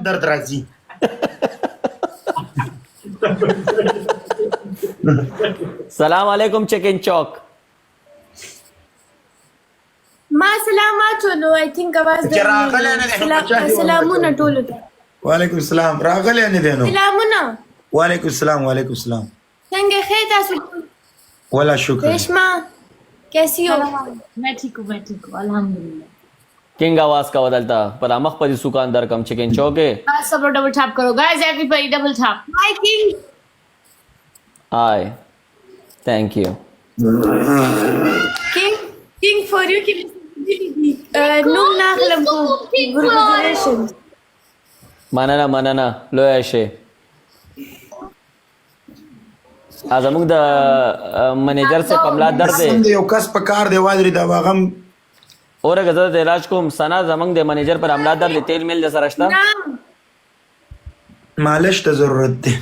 दर्द राजी सलाम अलैकुम चिकन चौक। ما سلامات ولو I think आवाज راغلی نه دی سلامونه ټولو ته وعلیکم السلام راغلی نه دی نو سلامونه وعلیکم السلام وعلیکم السلام څنګه ښه تاسو ولا شکر ریشما कैसी हो मैं ठीक हूँ अल्हम्दुलिल्लाह। किंग आवाज का बदलता पर मख पर दुकानदार कम चिकन चौक है। बस सब लोग डबल टैप करो guys, everybody double tap. Hi king hi thank you king king for you कि नो नागलम को congratulations مننه لوی شي ازموږ د منیجر سے پملا درد سم دی یو کس په کار دی وادري دا واغم اور غزه د علاج کوم سنا زمنګ د منیجر پر حمله درد تیل میل د سرشتہ نام مالش ته ضرورت دی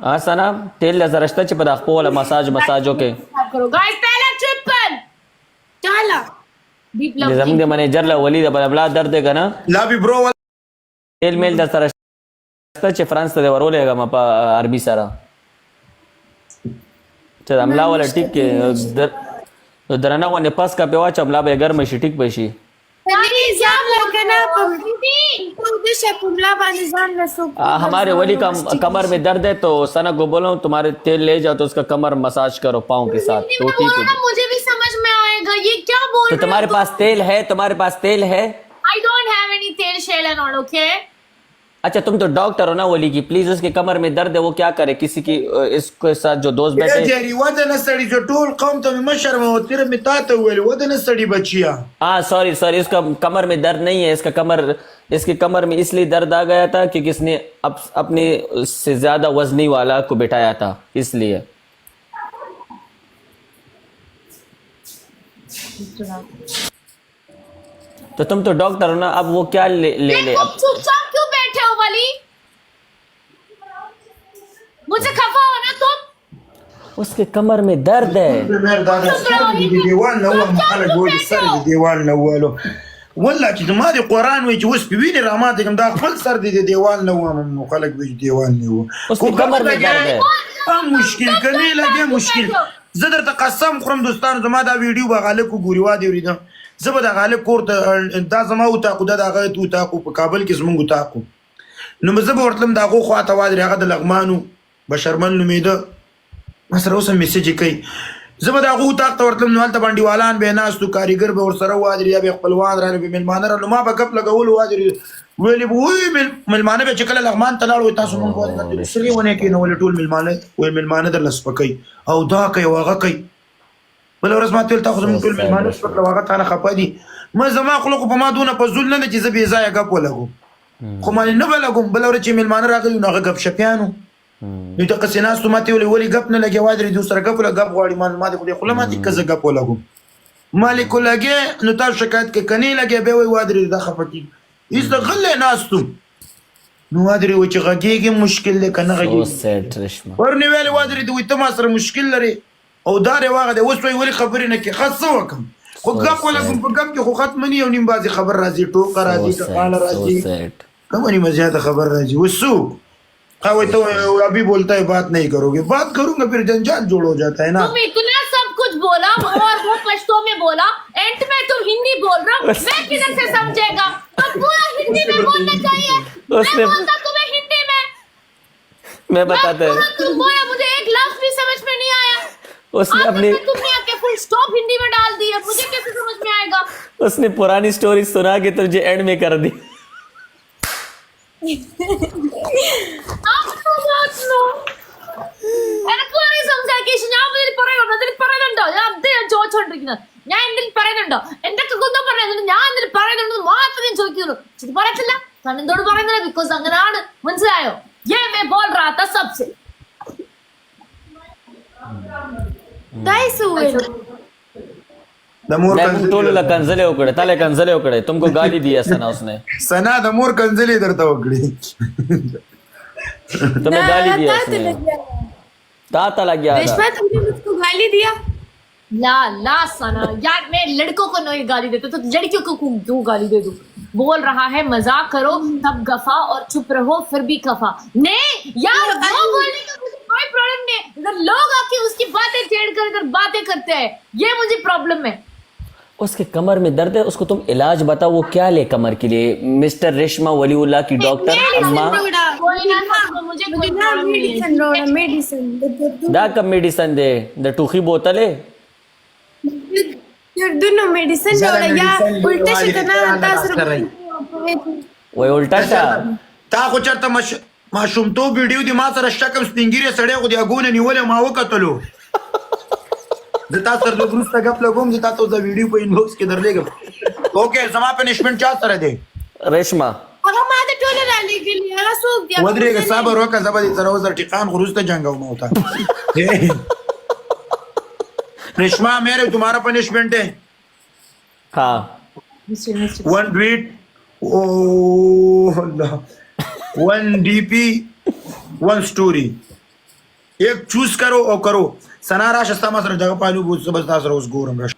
ها سنا تیل د سرشتہ چې په خپل مساجو کې टैप करो गाइस, पहला ट्रिपल चला डीप د زمنګ د منیجر له ولی د حمله درد کنه لا بي برو تیل میل د سرشتہ چې فرانس ته ورولېګم په عربي سره چې حمله ولا ټیک کې درنه ونه پاس کا پیوا چملا به ګرم شي ټیک بشي नहीं जाम लगना तो उद्देश्य पुमला बांधे जान रसो हमारे वली का कमर में दर्द है तो सना को बोलो तुम्हारे तेल ले जाओ तो उसका कमर मसाज करो पाँव के साथ टूटी बोलो, मुझे भी समझ में आएगा ये क्या बोल तो तुम्हारे पास तेल है आई डोंट हैव एनी तेल शेल एंड ऑल ओके। अच्छा तुम तो डॉक्टर हो ना वली की प्लीज उसके कमर में दर्द है वो क्या करे किसी की इसके साथ जो दोस्त یا बैठे جری ودنه سړی جو ټول قوم ته مشر مو تیر می تا ته ویل ودنه سړی بچیا हाँ सॉरी इसका कमर में दर्द नहीं है इसकी कमर में इसलिए दर्द आ गया था क्योंकि इसने अपने से ज्यादा वजनी वाला को बिठाया था इसलिए तो तुम तो डॉक्टर हो ना अब वो क्या ले अब चुपचाप क्यों बैठे हो वाली, मुझे खफा हो ना तुम। उसके कमर में दर्द है مر دا سر دی دیوال نو مخالک وای سر دی دیوال نو والو والله چې ما دی قران وای چې اوس په ویني را ماته کوم دا خپل سر دی دیوال نو مخالک وای دیوال نو उसकी कमर में दर्द है مشکل کني لګي مشکل زه درته قسم خورم دوستانو زما دا ویډیو بغاله کو ګوري وا دی ورید زه به دا غاله کوړه دا زما او تا کو دا غه تو تا کو په کابل کې زمونږ تا کو نو مزه به ورتلم دا غو خواته وادري هغه د لغمانو بشرمن نومیده مسره اوس میسج کوي زه به دا غو تا ورتلم نو ته باندې والان به ناس تو کاریګر به ور سره وادري یا به خپلوان را به ملمانه را نو ما به کپ لګول وادري ویلې وې ملمانه به چکل لغمان تلاړو تاسو مونږ وایو سری ونه کې نو ول ټول ملمانه وې ملمانه د لسپکای او دا کوي واغه کوي بل ورځ ما تل تاسو مونږ ټول ملمانه سپک واغه تا نه خپه دي ما زما خلق په ما دونه په ذل نه چې زه به ځای غپ ولګو خو ما نه ولګم بل ورځ چې ملمانه راغلی نو غپ شپیانو نو ته قسیناس ته ماته ولي غپ نه لګي وادري دوه سره غپ ولا غپ غواړي ما دې خو دې خله ماته کزه غپ ولګم مالک لګي نو تاسو شکایت کې کني لګي به وای وادري د خپکی ایس د غلې ناستو نو وادري و چې غږیږي مشکل ده کنه غږیږي ورنی ویل وادري دوی ته ما سره مشکل لري او دار واغه د وسوي ولي خبرې نه کې خاصه وکم خو غپ ولا کوم په غپ کې خو ختم نه یو نیم بازي خبر راځي ټوکر راځي کال راځي کوم نیم زیاده خبر راځي وسو قوي تو अभी बोलता है बात नहीं करोगे बात करूंगा फिर जंजाल जोड़ हो जाता है ना तुम इतना सब कुछ बोला और वो पश्तो में बोला एंड में तुम हिंदी बोल रहा मैं किधर से समझेगा तो पूरा हिंदी में बोलना चाहिए मैं बोलता तुम्हें हिंदी में मैं बताते हैं तुम बोला मुझे एक लफ्ज भी समझ में नहीं आया उसने अपनी तुमने आके फुल स्टॉप हिंदी में डाल दिया मुझे कैसे समझ में आएगा। उसने पुरानी स्टोरी सुना के तुझे एंड में कर दी ഞാൻ എന്തെങ്കിലും പറയുന്നുണ്ടോ എന്തൊക്കെ കുന്തം പറയുന്നുണ്ട് ഞാൻ എന്തെങ്കിലും പറയുന്നുണ്ടെന്ന് മാത്രമേ ഞാൻ ചോദിക്കുള്ളൂ ഇത് പറയത്തില്ല കണ്ണെന്തോട് പറയുന്നില്ല ബിക്കോസ് അങ്ങനെയാണ് മനസ്സിലായോ ये मैं बोल रहा था सबसे गाइस हुए दमोर टोलला कंजले उकडे ताले कंजले उकडे तुमको गाली दिया सना उसने सना दमोर कंजली इधर तो उगड़ी तुम्हें गाली दिया उसने ताता लग गया रेशमा तुमने मुझको गाली दिया ला ला सना यार मैं लड़कों को नहीं गाली देता तो लड़कियों को क्यों गाली दे दूं। बोल रहा है मजाक करो तब गफा और चुप रहो फिर भी कफा। नहीं यार वो बोलने का मुझे कोई प्रॉब्लम नहीं है, इधर लोग आके उसकी बातें छेड़ कर इधर बातें करते हैं, ये मुझे प्रॉब्लम है। उसके कमर में दर्द है, उसको तुम इलाज बताओ, वो क्या ले कमर के लिए। मिस्टर रेशमा वलीउल्लाह की डॉक्टर अम्मा कोई ना था, मुझे कोई प्रॉब्लम नहीं है। मेडिसिन दा कब मेडिसिन दे द टूखी बोतल है दोनों मेडिसिन Zara या medicine उल्टा वाली शिकना कितना तासर वो उल्टा था। تا خو چرته ماشومتوب ویډیو دی ما سره شکم سپینګیری سړی خو د اګونه نیولې ما وکتلو د تا سره د ګروس ته غپ لګوم د تاسو د ویډیو په انبوکس کې درلېګم اوکے زما پنشمنت چا سره دی रेशमा هغه ما ته ټول را لګلی هغه څوک دی ودرېګه صبر وکړه زبر دې سره وزر ټیقان خروس ته جنگاو ما ہوتا रेशमा मेरे तुम्हारा पनिशमेंट है हाँ 1 ट्वीट ओ अल्लाह 1 डीपी 1 स्टोरी एक चूज करो और करो सनारा शस्ता मसर जगह पालू बुझ बस तासर उस गोरम रश